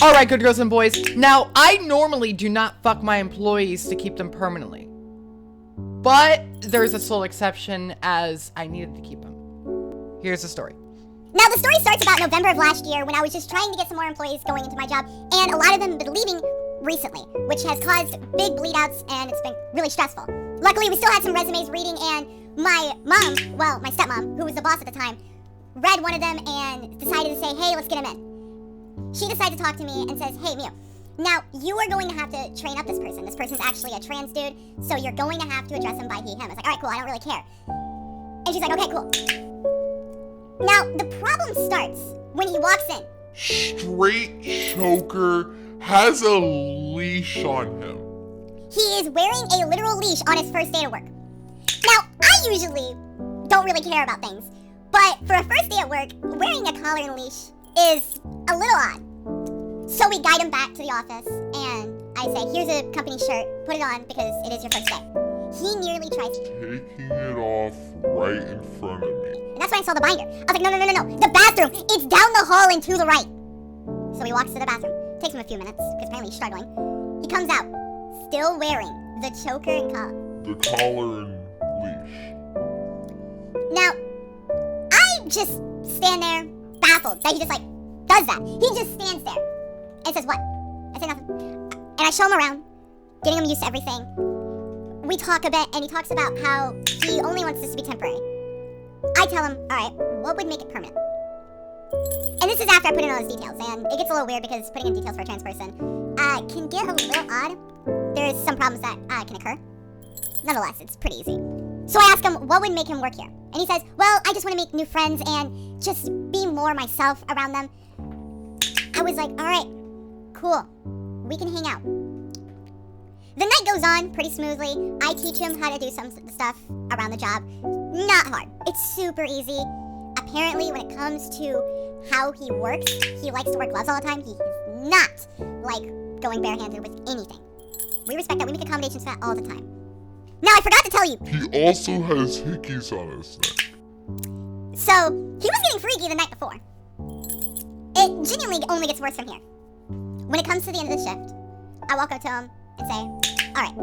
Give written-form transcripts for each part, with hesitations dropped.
Alright, good girls and boys. Now, I normally do not fuck my employees to keep them permanently. But there's a sole exception, as I needed to keep them. Here's the story. Now, the story starts about November of last year when I was just trying to get some more employees going into my job, and a lot of them have been leaving recently, which has caused big bleed outs, and it's been really stressful. Luckily, we still had some resumes reading, and my mom, well, my stepmom, who was the boss at the time, read one of them and decided to say, hey, let's get him in. She decided to talk to me and says, hey, Mio, now you are going to have to train up this person. This person's actually a trans dude, so you're going to have to address him by he, him. I was like, all right, cool, I don't really care. And she's like, okay, cool. Now, the problem starts when he walks in. Straight choker has a leash on him. He is wearing a literal leash on his first day to work. Now, I usually don't really care about things, but for a first day at work, wearing a collar and a leash is a little odd. So we guide him back to the office, and I say, here's a company shirt, put it on because it is your first day. He nearly tries taking it off right in front of me. And that's when I saw the binder. I was like, no, the bathroom, it's down the hall and to the right. So he walks to the bathroom. Takes him a few minutes, because apparently he's struggling. He comes out, still wearing the choker and collar. The collar and leash. Now, I just stand there, baffled that he just does that. He just stands there and says, what? I say nothing. And I show him around, getting him used to everything. We talk a bit, and he talks about how he only wants this to be temporary. I tell him, all right, what would make it permanent? And this is after I put in all those details, and it gets a little weird because putting in details for a trans person can get a little odd. There's some problems that can occur. Nonetheless, it's pretty easy. So I ask him, what would make him work here? And he says, well, I just want to make new friends and just be more myself around them. I was like, all right, cool. We can hang out. The night goes on pretty smoothly. I teach him how to do some stuff around the job. Not hard. It's super easy. Apparently, when it comes to how he works, he likes to wear gloves all the time. He is not like going barehanded with anything. We respect that. We make accommodations for that all the time. Now, I forgot to tell you. He also has hickeys on his neck. So, he was getting freaky the night before. It genuinely only gets worse from here. When it comes to the end of the shift, I walk up to him and say, all right,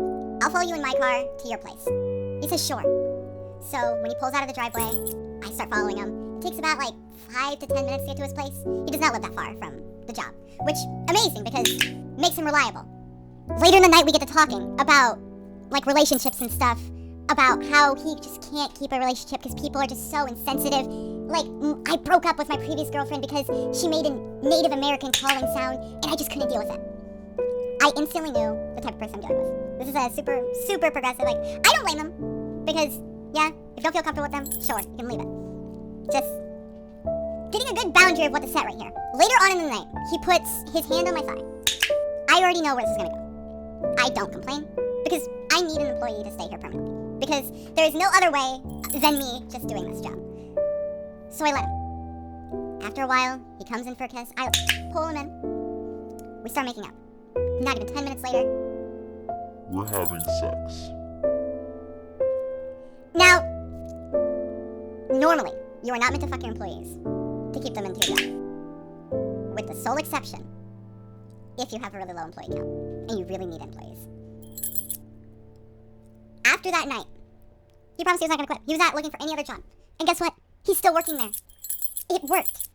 I'll follow you in my car to your place. He says, sure. So, when he pulls out of the driveway, I start following him. It takes about 5 to 10 minutes to get to his place. He does not live that far from the job, which amazing because it makes him reliable. Later in the night, we get to talking about relationships and stuff, about how he just can't keep a relationship because people are just so insensitive. I broke up with my previous girlfriend because she made a Native American calling sound, and I just couldn't deal with it. I instantly knew the type of person I'm dealing with. This is a super, super progressive. I don't blame them because, yeah, if you don't feel comfortable with them, sure, you can leave it. Just getting a good boundary of what to set right here. Later on in the night, he puts his hand on my thigh. I already know where this is gonna go. I don't complain because I need an employee to stay here permanently because there is no other way than me just doing this job. So I let him. After a while, he comes in for a kiss. I pull him in. We start making out. Not even 10 minutes later, we're having sex. Now, normally, you are not meant to fuck your employees to keep them into your job. With the sole exception, if you have a really low employee count and you really need employees. After that night, he promised he was not going to quit. He was not looking for any other job. And guess what? He's still working there. It worked.